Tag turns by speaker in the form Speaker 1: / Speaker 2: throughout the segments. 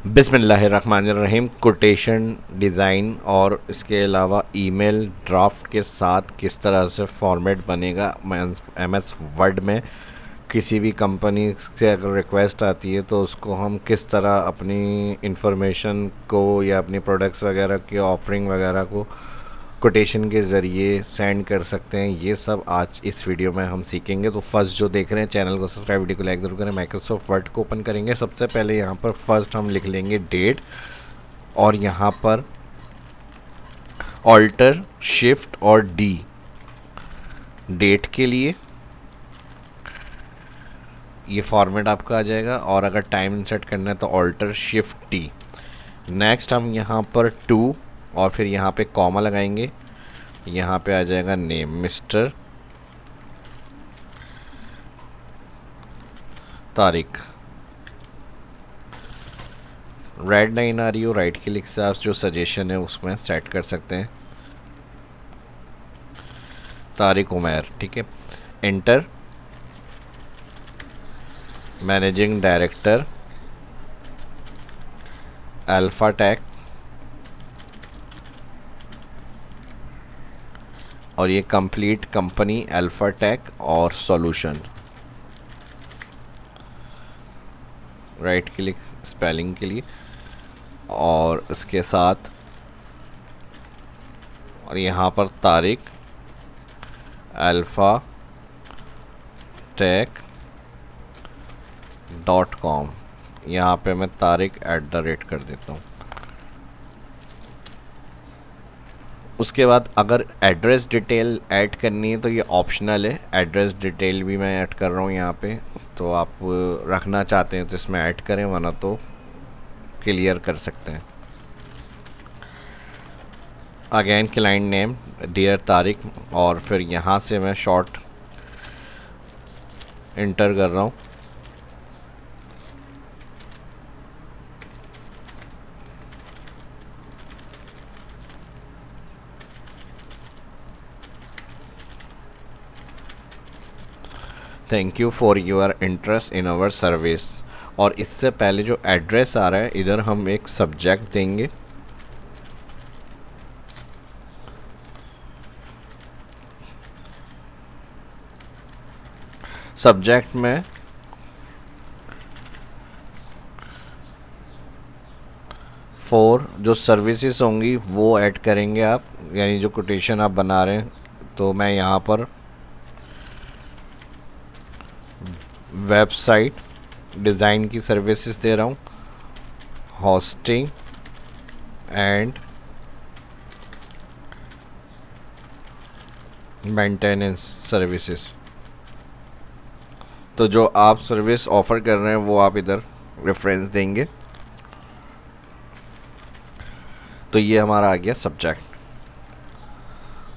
Speaker 1: बिस्मिल्लाहिर्रहमानिर्रहीम। Quotation design और इसके अलावा ईमेल ड्राफ्ट के साथ किस तरह से फॉर्मेट बनेगा एम एस वर्ड में। किसी भी कंपनी से अगर रिक्वेस्ट आती है तो उसको हम किस तरह अपनी इंफॉर्मेशन को या अपनी प्रोडक्ट्स वगैरह की ऑफरिंग वगैरह को कोटेशन के ज़रिए सेंड कर सकते हैं, ये सब आज इस वीडियो में हम सीखेंगे। तो फर्स्ट जो देख रहे हैं चैनल को सब्सक्राइब, वीडियो को लाइक ज़रूर करें। माइक्रोसॉफ्ट वर्ड को ओपन करेंगे। सबसे पहले यहाँ पर फर्स्ट हम लिख लेंगे डेट और यहाँ पर ऑल्टर शिफ्ट और डी डेट के लिए ये फॉर्मेट आपका आ जाएगा। और अगर टाइम इंसर्ट करना है तो ऑल्टर शिफ्ट टी। नेक्स्ट हम यहाँ पर टू और फिर यहाँ पे कॉमा लगाएंगे। यहाँ पे आ जाएगा name mister Tariq. Red line आ रही हो, राइट क्लिक से आप जो सजेशन है उसमें सेट कर सकते हैं। तारिक उमैर, ठीक है। Enter. Managing director alpha tech और ये कंप्लीट कंपनी अल्फा टेक और सॉल्यूशन। राइट क्लिक स्पेलिंग के लिए और इसके साथ और यहाँ पर तारिक अल्फा टेक .com। यहाँ पे मैं तारिक @ कर देता हूँ। उसके बाद अगर एड्रेस डिटेल ऐड करनी है तो ये ऑप्शनल है। एड्रेस डिटेल भी मैं ऐड कर रहा हूँ यहाँ पे, तो आप रखना चाहते हैं तो इसमें ऐड करें, वरना तो क्लियर कर सकते हैं। Again client name dear Tariq और फिर यहाँ से मैं शॉर्ट इंटर कर रहा हूँ। Thank you for your interest in our service. और इससे पहले जो एड्रेस आ रहा है इधर हम एक सब्जेक्ट देंगे। सब्जेक्ट में फॉर जो सर्विसेज होंगी वो ऐड करेंगे आप, यानी जो कोटेशन आप बना रहे हैं। तो मैं यहाँ पर वेबसाइट डिज़ाइन की सर्विसेज दे रहा हूँ, होस्टिंग एंड मेंटेनेंस सर्विसेज। तो जो आप सर्विस ऑफ़र कर रहे हैं वो आप इधर रेफरेंस देंगे। तो ये हमारा आ गया सब्जेक्ट।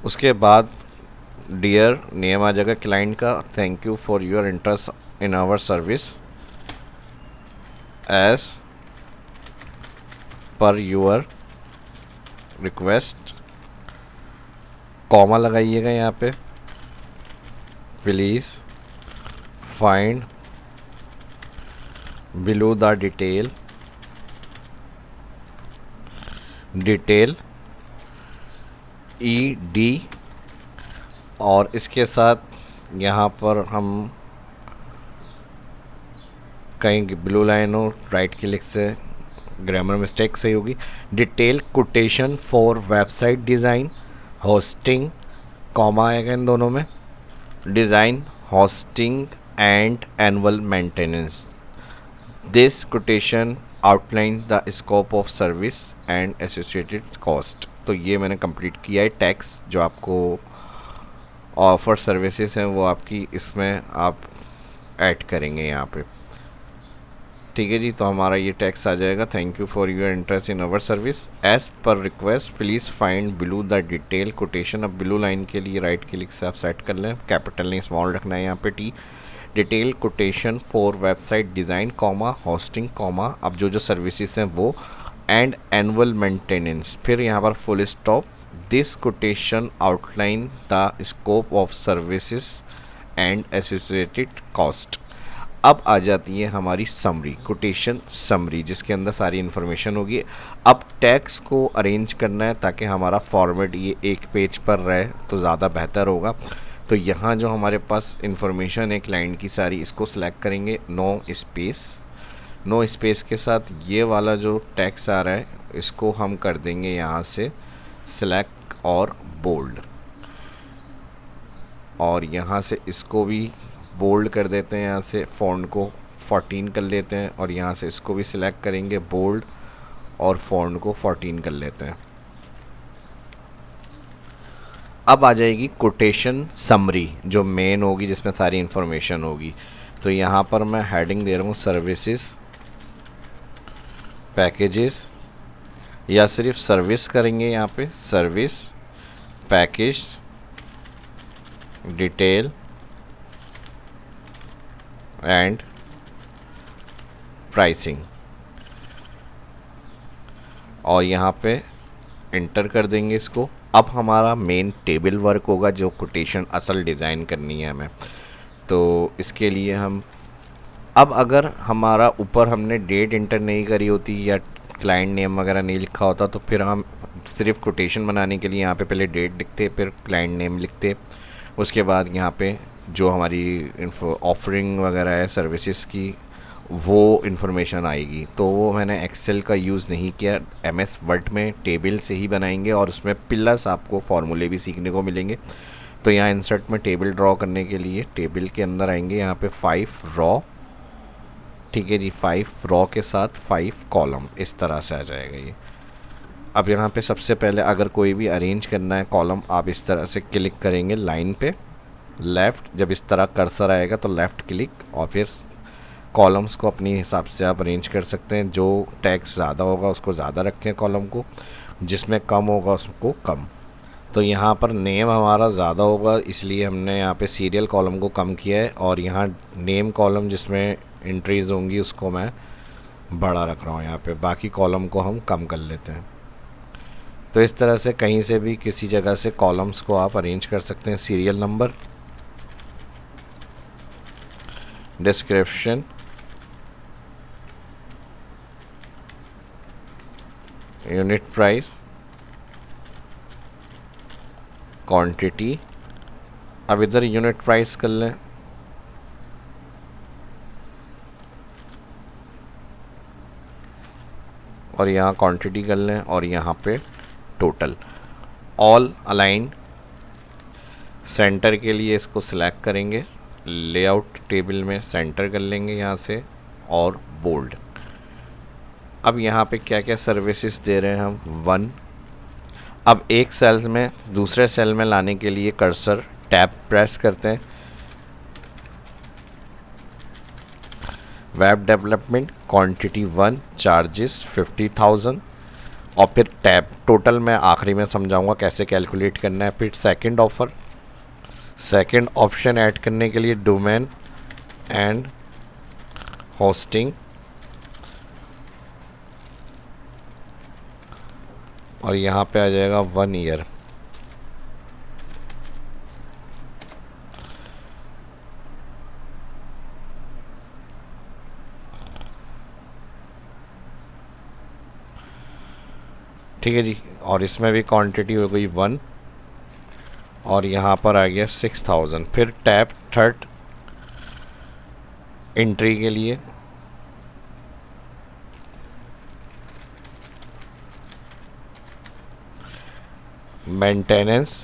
Speaker 1: उसके बाद डियर नेम आ जाएगा क्लाइंट का। Thank you for your interest in our service as per your request. Comma लगाइएगा यहाँ पे। Please find below the detail ED। और इसके साथ यहाँ पर हम कहीं ब्लू लाइन हो, राइट क्लिक से ग्रामर मिस्टेक सही होगी। Detail quotation for website design hosting, comma आएगा इन दोनों में। Design hosting and annual maintenance. This quotation outline the scope of service and associated cost. तो ये मैंने कंप्लीट किया है। टैक्स जो आपको ऑफर सर्विसेज हैं वो आपकी इसमें आप ऐड करेंगे यहाँ पे, ठीक है जी। तो हमारा ये टैक्स आ जाएगा। Thank you for your interest in our service as per request please find below the detail quotation. अब बिलो लाइन के लिए राइट क्लिक से आप सेट कर लें, कैपिटल नहीं स्मॉल रखना है यहाँ पे T. Detail quotation for website design comma hosting comma, अब जो सर्विसेज हैं वो एंड एनुअल मेंटेनेंस, फिर यहाँ पर full stop. This quotation outline the scope of services and associated cost. अब आ जाती है हमारी समरी, कोटेशन समरी, जिसके अंदर सारी इन्फॉर्मेशन होगी। अब टैक्स को अरेंज करना है ताकि हमारा फॉर्मेट ये एक पेज पर रहे तो ज़्यादा बेहतर होगा। तो यहाँ जो हमारे पास इन्फॉर्मेशन है क्लाइंट की सारी, इसको सिलेक्ट करेंगे, नो स्पेस। नो स्पेस के साथ ये वाला जो टैक्स आ रहा है इसको हम कर देंगे यहाँ से सिलेक्ट और बोल्ड, और यहाँ से इसको भी बोल्ड कर देते हैं, यहाँ से फ़ॉन्ट को 14 कर लेते हैं, और यहाँ से इसको भी सिलेक्ट करेंगे बोल्ड और फ़ॉन्ट को 14 कर लेते हैं। अब आ जाएगी कोटेशन समरी जो मेन होगी, जिसमें सारी इन्फॉर्मेशन होगी। तो यहाँ पर मैं हेडिंग दे रहा हूँ सर्विसेज, पैकेजेस, या सिर्फ सर्विस करेंगे यहाँ पे, service, package, detail and pricing, और यहाँ पे इंटर कर देंगे इसको। अब हमारा मेन टेबल वर्क होगा जो कोटेशन असल डिज़ाइन करनी है हमें। तो इसके लिए हम, अब अगर हमारा ऊपर हमने डेट इंटर नहीं करी होती या क्लाइंट नेम वगैरह नहीं लिखा होता, तो फिर हम सिर्फ कोटेशन बनाने के लिए यहाँ पे पहले डेट लिखते, फिर क्लाइंट नेम लिखते, उसके बाद यहाँ पे जो हमारी ऑफरिंग वगैरह है सर्विसेज की वो इन्फॉर्मेशन आएगी। तो वो मैंने एक्सेल का यूज़ नहीं किया, एमएस वर्ड में टेबल से ही बनाएंगे, और उसमें प्लस आपको फार्मूले भी सीखने को मिलेंगे। तो यहाँ इंसर्ट में टेबल ड्रॉ करने के लिए टेबल के अंदर आएंगे, यहाँ पे 5 रॉ, ठीक है जी, 5 रॉ के साथ 5 कॉलम, इस तरह से आ जाएगा ये। अब यहाँ पे सबसे पहले अगर कोई भी अरेंज करना है कॉलम, आप इस तरह से क्लिक करेंगे लाइन पे, लेफ़्ट, जब इस तरह कर्सर आएगा तो लेफ़्ट क्लिक, और फिर कॉलम्स को अपनी हिसाब से आप अरेंज कर सकते हैं। जो टैक्स ज़्यादा होगा उसको ज़्यादा रखें कॉलम को, जिसमें कम होगा उसको कम। तो यहाँ पर नेम हमारा ज़्यादा होगा इसलिए हमने यहाँ पे सीरियल कॉलम को कम किया है, और यहाँ नेम कॉलम जिसमें एंट्रीज़ होंगी उसको मैं बड़ा रख रहा हूँ यहाँ पे, बाकी कॉलम को हम कम कर लेते हैं। तो इस तरह से कहीं से भी किसी जगह से कॉलम्स को आप अरेंज कर सकते हैं। Serial number, description, unit price, quantity. अब इधर यूनिट प्राइस कर लें, और यहाँ क्वांटिटी कर लें, और यहाँ पे टोटल। ऑल अलाइन, सेंटर के लिए इसको सिलेक्ट करेंगे, लेआउट टेबल में सेंटर कर लेंगे यहाँ से, और बोल्ड। अब यहाँ पे क्या क्या सर्विसेज दे रहे हैं हम, 1। अब एक सेल में दूसरे सेल में लाने के लिए कर्सर टैब प्रेस करते हैं, वेब डेवलपमेंट, क्वांटिटी 1, चार्जेस 50,000, और फिर टैब टोटल मैं आखिरी में समझाऊंगा कैसे कैलकुलेट करना है। फिर second offer, second option add करने के लिए डोमेन एंड होस्टिंग, और यहाँ पे आ जाएगा 1 ईयर। ठीक है जी, और इसमें भी क्वांटिटी हो गई 1, और यहाँ पर आ गया 6000। फिर टैब थर्ड एंट्री के लिए, मेंटेनेंस,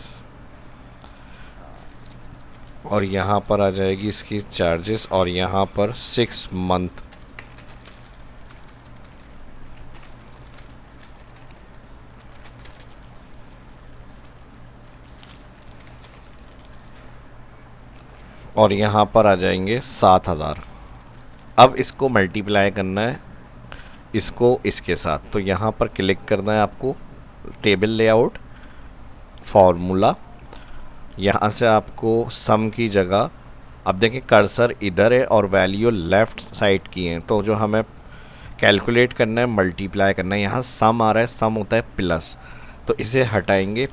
Speaker 1: और यहाँ पर आ जाएगी इसकी चार्जेस, और यहाँ पर 6 मंथ। और यहाँ पर आ जाएंगे 7000। अब इसको मल्टीप्लाई करना है इसको इसके साथ, तो यहाँ पर क्लिक करना है आपको, टेबल लेआउट, फार्मूला, यहाँ से आपको सम की जगह, अब देखिए कर्सर इधर है और वैल्यू लेफ़्ट साइड की है, तो जो हमें कैलकुलेट करना है मल्टीप्लाई करना है, यहाँ सम आ रहा है, सम होता है प्लस, तो इसे हटाएंगे,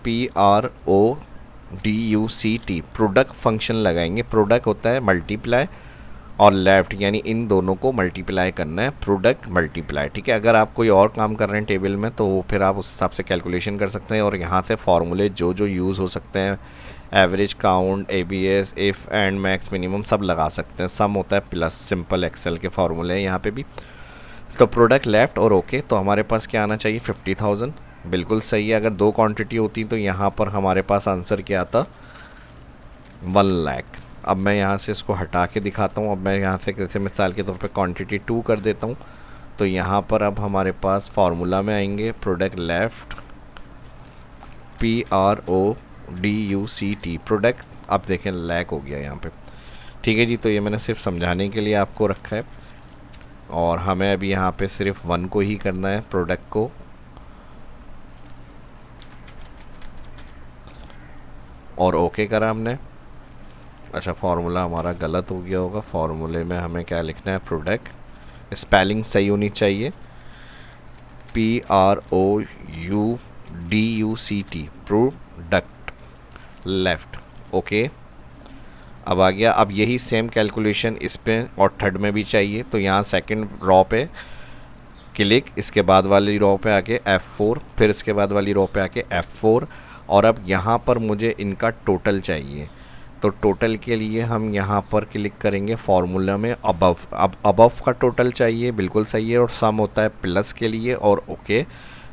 Speaker 1: PRODUCT, प्रोडक्ट फंक्शन लगाएंगे, प्रोडक्ट होता है मल्टीप्लाई और लेफ़्ट, यानी इन दोनों को मल्टीप्लाई करना है, प्रोडक्ट मल्टीप्लाई, ठीक है। अगर आप कोई और काम कर रहे हैं टेबल में तो फिर आप उस हिसाब से कैलकुलेशन कर सकते हैं, और यहाँ से फार्मूले जो जो यूज़ हो सकते हैं, average, count, ABS, if and max, minimum, सब लगा सकते हैं। सम होता है प्लस, सिंपल एक्सेल के फार्मूले हैं यहाँ पे भी। तो प्रोडक्ट लेफ़्ट और ओके, तो हमारे पास क्या आना चाहिए, 50,000, बिल्कुल सही है। अगर 2 क्वांटिटी होती तो यहाँ पर हमारे पास आंसर क्या आता, 1 लाख। अब मैं यहाँ से इसको हटा के दिखाता हूँ। अब मैं यहाँ से जैसे मिसाल के तौर पे क्वांटिटी 2 कर देता हूँ, तो यहाँ पर अब हमारे पास फार्मूला में आएंगे, प्रोडक्ट लेफ़्ट, PRODUCT, प्रोडक्ट। अब देखें लैक हो गया यहाँ पे, ठीक है जी। तो ये मैंने सिर्फ समझाने के लिए आपको रखा है, और हमें अभी यहाँ पे सिर्फ 1 को ही करना है, प्रोडक्ट को। और ओके करा हमने। अच्छा, फार्मूला हमारा गलत हो गया होगा, फार्मूले में हमें क्या लिखना है, प्रोडक्ट, स्पेलिंग सही होनी चाहिए, PROUDUCT, प्रोडक्ट लेफ़्ट, ओके। अब आ गया। अब यही सेम कैलकुलेशन इस पे और थर्ड में भी चाहिए, तो यहाँ सेकंड रॉ पे क्लिक, इसके बाद वाली रॉ पे आके F4, फिर इसके बाद वाली रॉ पे आके F4, और अब यहाँ पर मुझे इनका टोटल चाहिए। तो टोटल के लिए हम यहाँ पर क्लिक करेंगे फार्मूला में अबव। अब अबव का टोटल चाहिए, बिल्कुल सही है, और सम होता है प्लस के लिए, और ओके।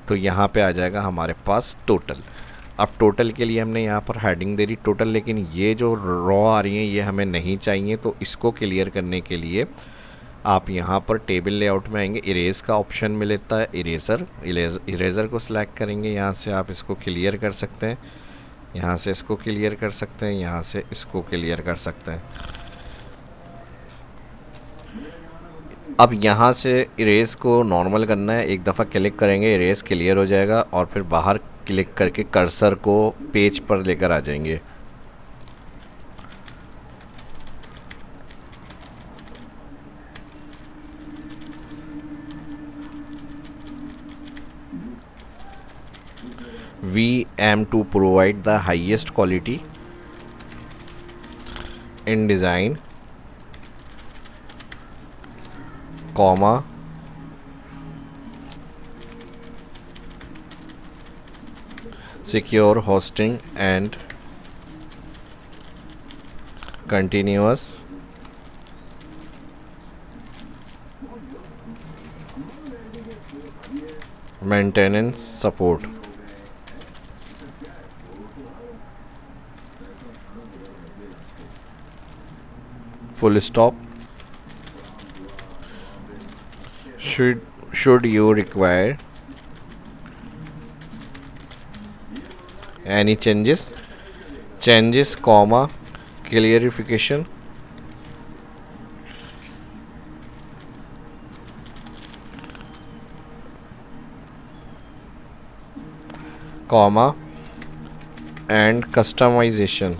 Speaker 1: तो यहाँ पे आ जाएगा हमारे पास टोटल। अब टोटल के लिए हमने यहाँ पर हेडिंग दे दी टोटल, लेकिन ये जो रॉ आ रही हैं ये हमें नहीं चाहिए। तो इसको क्लियर करने के लिए आप यहाँ पर टेबल लेआउट में आएंगे, इरेज का ऑप्शन मिलता है, इरेज़र को सिलेक्ट करेंगे, यहाँ से आप इसको क्लियर कर सकते हैं, यहाँ से इसको क्लियर कर सकते हैं, यहाँ से इसको क्लियर कर सकते हैं। अब यहाँ से इरेज को नॉर्मल करना है, एक दफ़ा क्लिक करेंगे, इरेज क्लियर हो जाएगा, और फिर बाहर क्लिक करके कर्सर को पेज पर लेकर आ जाएंगे। We aim to provide the highest quality in design, comma, secure hosting and continuous maintenance support. Full stop. Should you require any changes, comma, clarification, comma, and customization,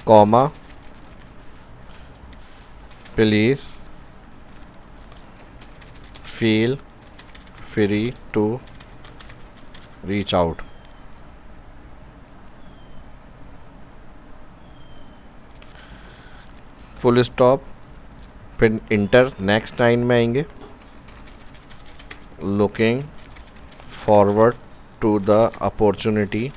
Speaker 1: comma, please feel free to reach out. Full stop, फिर enter, next line में आएंगे, looking forward to the opportunity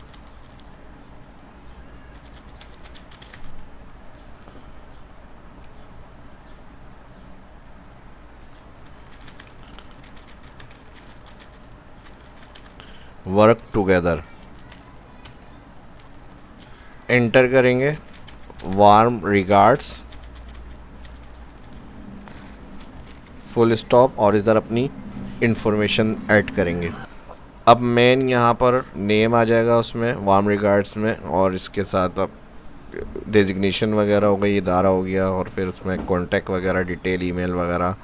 Speaker 1: work together. Enter करेंगे, warm regards, full stop, और इधर अपनी information add करेंगे। अब main यहाँ पर नेम आ जाएगा उसमें, वार्म रिगार्ड्स में, और इसके साथ अब डेजिग्नेशन वगैरह हो गई, इदारा हो गया, और फिर उसमें कॉन्टैक्ट वगैरह, डिटेल, ईमेल वगैरह,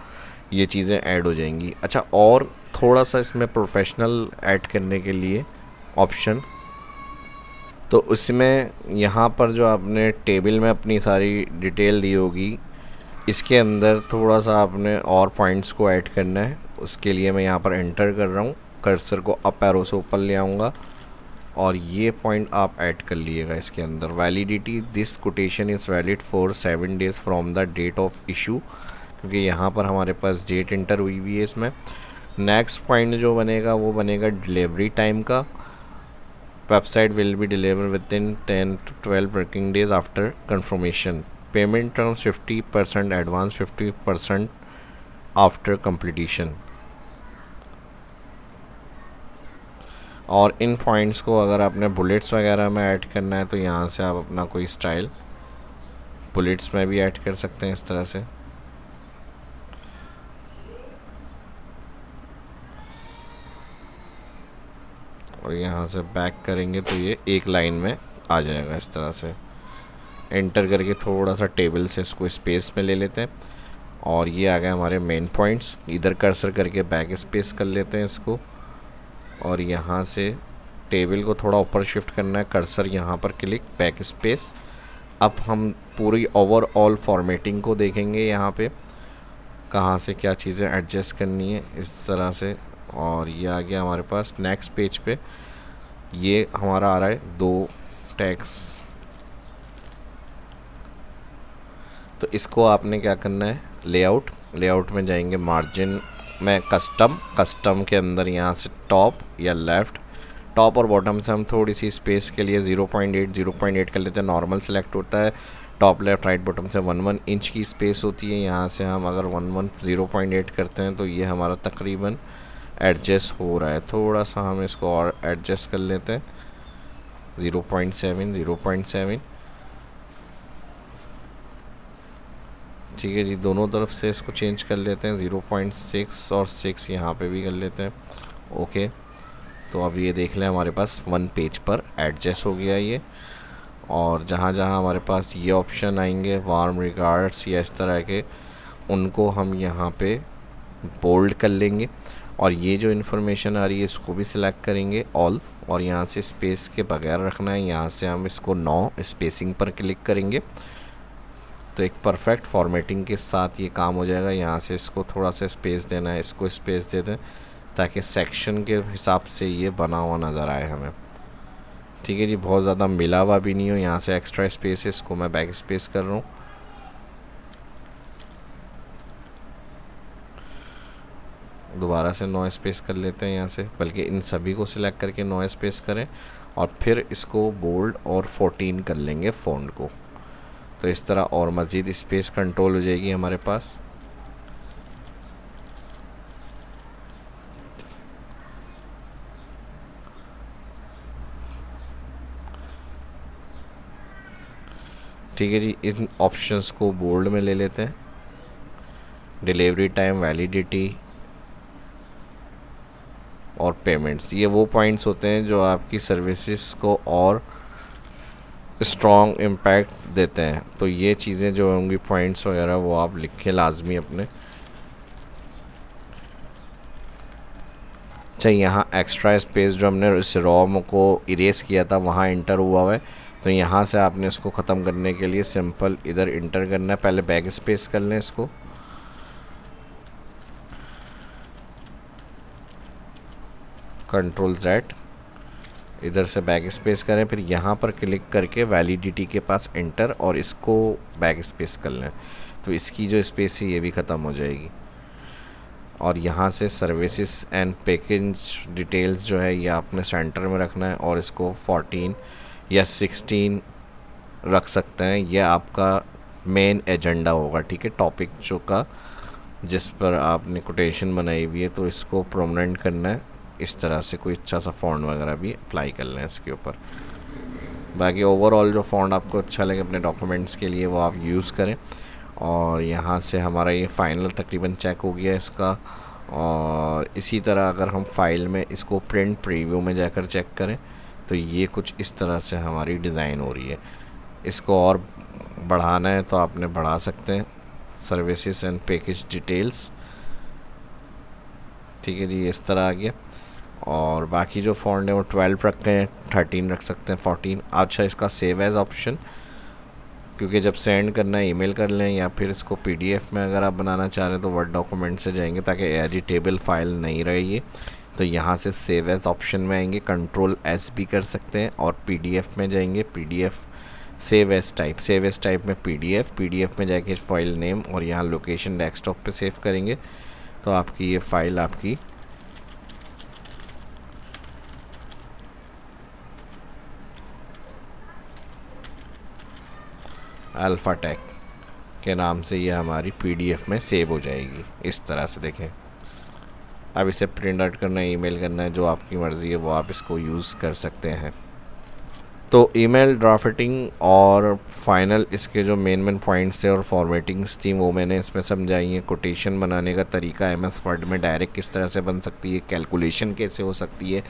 Speaker 1: ये चीज़ें ऐड हो जाएंगी। अच्छा, और थोड़ा सा इसमें प्रोफेशनल ऐड करने के लिए ऑप्शन, तो उसमें यहाँ पर जो आपने टेबल में अपनी सारी डिटेल दी होगी, इसके अंदर थोड़ा सा आपने और पॉइंट्स को ऐड करना है। उसके लिए मैं यहाँ पर एंटर कर रहा हूँ, कर्सर को अप एरो से ऊपर ले आऊँगा, और ये पॉइंट आप ऐड कर लीजिएगा इसके अंदर। Validity, this quotation is valid for 7 days from the date of issue, क्योंकि यहाँ पर हमारे पास डेट इंटर हुई हुई है इसमें। नेक्स्ट पॉइंट जो बनेगा वो बनेगा डिलीवरी टाइम का। Website will be deliver with in 10 to 12 working days after confirmation. Payment terms 50% advance, 50% after completion. और इन पॉइंट्स को अगर आपने बुलेट्स वगैरह में ऐड करना है तो यहाँ से आप अपना कोई स्टाइल बुलेट्स में भी ऐड कर सकते हैं इस तरह से। और यहाँ से बैक करेंगे तो ये एक लाइन में आ जाएगा इस तरह से। एंटर करके थोड़ा सा टेबल से इसको स्पेस में ले लेते हैं और ये आ गए हमारे मेन पॉइंट्स। इधर कर्सर करके बैक स्पेस कर लेते हैं इसको और यहाँ से टेबल को थोड़ा ऊपर शिफ्ट करना है, कर्सर यहाँ पर क्लिक, बैक स्पेस। अब हम पूरी ओवरऑल फॉर्मेटिंग को देखेंगे यहाँ पे कहाँ से क्या चीज़ें एडजस्ट करनी है इस तरह से। और ये आ गया हमारे पास नेक्स्ट पेज पे। ये हमारा आ रहा है 2 टैक्स। तो इसको आपने क्या करना है, लेआउट में जाएंगे, मार्जिन में कस्टम के अंदर यहाँ से टॉप या लेफ़्ट, टॉप और बॉटम से हम थोड़ी सी स्पेस के लिए 0.8 कर लेते हैं। नॉर्मल सेलेक्ट होता है, टॉप लेफ्ट राइट बॉटम से 1 इंच की स्पेस होती है। यहाँ से हम अगर 0.8 करते हैं तो ये हमारा तकरीबन एडजस्ट हो रहा है। थोड़ा सा हम इसको और एडजस्ट कर लेते हैं, 0.7। ठीक है जी, दोनों तरफ से इसको चेंज कर लेते हैं, 0.6 और 6 यहाँ पे भी कर लेते हैं। ओके, तो अब ये देख लें हमारे पास 1 पेज पर एडजस्ट हो गया ये। और जहाँ जहाँ हमारे पास ये ऑप्शन आएंगे, वार्म रिगार्ड्स या इस तरह के, उनको हम यहाँ पे बोल्ड कर लेंगे। और ये जो इन्फॉर्मेशन आ रही है इसको भी सिलेक्ट करेंगे ऑल, और यहाँ से स्पेस के बगैर रखना है। यहाँ से हम इसको 9 स्पेसिंग पर क्लिक करेंगे तो एक परफेक्ट फॉर्मेटिंग के साथ ये काम हो जाएगा। यहाँ से इसको थोड़ा सा स्पेस देना है, इसको स्पेस दे दें ताकि सेक्शन के हिसाब से ये बना हुआ नज़र आए हमें। ठीक है जी, बहुत ज़्यादा मिला हुआ भी नहीं हो। यहाँ से एक्स्ट्रा स्पेस है, इसको मैं बैक स्पेस कर रहा हूँ। दोबारा से 9 स्पेस कर लेते हैं यहाँ से, बल्कि इन सभी को सिलेक्ट करके 9 स्पेस करें और फिर इसको बोल्ड और 14 कर लेंगे फ़ॉन्ट को। तो इस तरह और मज़ीद स्पेस कंट्रोल हो जाएगी हमारे पास। ठीक है जी, इन ऑप्शंस को बोल्ड में ले लेते हैं। डिलीवरी टाइम, वैलिडिटी और पेमेंट्स, ये वो पॉइंट्स होते हैं जो आपकी सर्विसेज को और स्ट्रॉन्ग इम्पैक्ट देते हैं। तो ये चीज़ें जो होंगी पॉइंट्स वगैरह वो आप लिखें लाजमी अपने। अच्छा, यहाँ एक्स्ट्रा स्पेस जो हमने इस रोम को इरेज किया था वहाँ इंटर हुआ है, तो यहाँ से आपने इसको ख़त्म करने के लिए सिंपल इधर इंटर करना है। पहले बैक स्पेस कर लें इसको, Ctrl+Z, इधर से बैक स्पेस करें, फिर यहाँ पर क्लिक करके वैलिडिटी के पास एंटर और इसको बैक स्पेस कर लें, तो इसकी जो स्पेस है ये भी ख़त्म हो जाएगी। और यहाँ से सर्विसेज एंड पैकेज डिटेल्स जो है ये आपने सेंटर में रखना है और इसको 14 या 16 रख सकते हैं। यह आपका मेन एजेंडा होगा। ठीक है, टॉपिक जो का जिस पर आपने कोटेशन बनाई हुई है, तो इसको प्रोमिनेंट करना है इस तरह से। कोई अच्छा सा फ़ॉन्ट वगैरह भी अप्लाई कर लें इसके ऊपर। बाकी ओवरऑल जो फ़ॉन्ट आपको अच्छा लगे अपने डॉक्यूमेंट्स के लिए वो आप यूज़ करें। और यहाँ से हमारा ये फ़ाइनल तकरीबन चेक हो गया इसका। और इसी तरह अगर हम फाइल में इसको प्रिंट प्रीव्यू में जाकर चेक करें तो ये कुछ इस तरह से हमारी डिज़ाइन हो रही है। इसको और बढ़ाना है तो आपने बढ़ा सकते हैं, सर्विसेज एंड पैकेज डिटेल्स। ठीक है जी, इस तरह आ गया। और बाकी जो फ़ॉन्ट है वो 12 रखते हैं, 13 रख सकते हैं, 14। अच्छा, इसका सेव एज़ ऑप्शन, क्योंकि जब सेंड करना है ईमेल कर लें या फिर इसको पीडीएफ में अगर आप बनाना चाह रहे हैं तो वर्ड डॉक्यूमेंट से जाएंगे ताकि एडिटेबल फाइल नहीं रहे ये। तो यहाँ से सेव एज ऑप्शन में आएंगे, कंट्रोल एस भी कर सकते हैं, और पीडीएफ में जाएंगे, पीडीएफ सेव एज टाइप में पीडीएफ में जाके फाइल नेम और यहाँ लोकेशन डेस्कटॉप पे सेव करेंगे। तो आपकी ये फाइल आपकी अल्फ़ा टेक के नाम से ये हमारी पीडीएफ में सेव हो जाएगी। इस तरह से देखें, अब इसे प्रिंट आउट करना है, ईमेल करना है, जो आपकी मर्ज़ी है वो आप इसको यूज़ कर सकते हैं। तो ईमेल ड्राफ्टिंग और फाइनल इसके जो मेन पॉइंट्स थे और फॉर्मेटिंग्स थी वो मैंने इसमें समझाई है। कोटेशन बनाने का तरीका एमएस वर्ड में डायरेक्ट किस तरह से बन सकती है, कैलकुलेशन कैसे हो सकती है,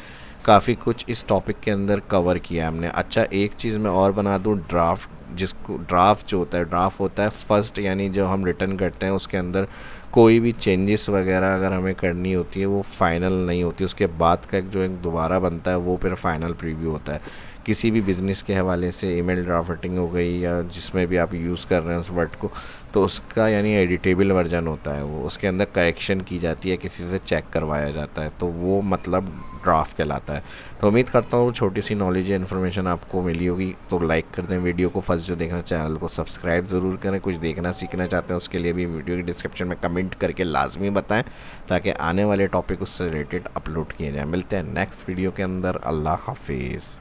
Speaker 1: काफ़ी कुछ इस टॉपिक के अंदर कवर किया हमने। अच्छा, एक चीज़ मैं और बना दूँ, ड्राफ्ट जिसको ड्राफ्ट जो होता है, ड्राफ्ट होता है फर्स्ट, यानी जो हम रिटर्न करते हैं उसके अंदर कोई भी चेंजेस वगैरह अगर हमें करनी होती है वो फाइनल नहीं होती, उसके बाद का जो एक दोबारा बनता है वो फिर फाइनल प्रीव्यू होता है। किसी भी बिज़नेस के हवाले से ईमेल ड्राफ्टिंग हो गई या जिसमें भी आप यूज़ कर रहे हैं उस वर्ड को, तो उसका यानी एडिटेबल वर्जन होता है वो, उसके अंदर करेक्शन की जाती है, किसी से चेक करवाया जाता है, तो वो मतलब ड्राफ्ट कहलाता है। तो उम्मीद करता हूँ छोटी सी नॉलेज या इन्फॉर्मेशन आपको मिली होगी। तो लाइक कर दें वीडियो को, फर्स्ट जो देखना चैनल को सब्सक्राइब ज़रूर करें। कुछ देखना सीखना चाहते हैं उसके लिए भी वीडियो की डिस्क्रिप्शन में कमेंट करके लाजमी बताएं, ताकि आने वाले टॉपिक उससे रिलेटेड अपलोड किए जाएँ। मिलते हैं नेक्स्ट वीडियो के अंदर। अल्लाह हाफिज़।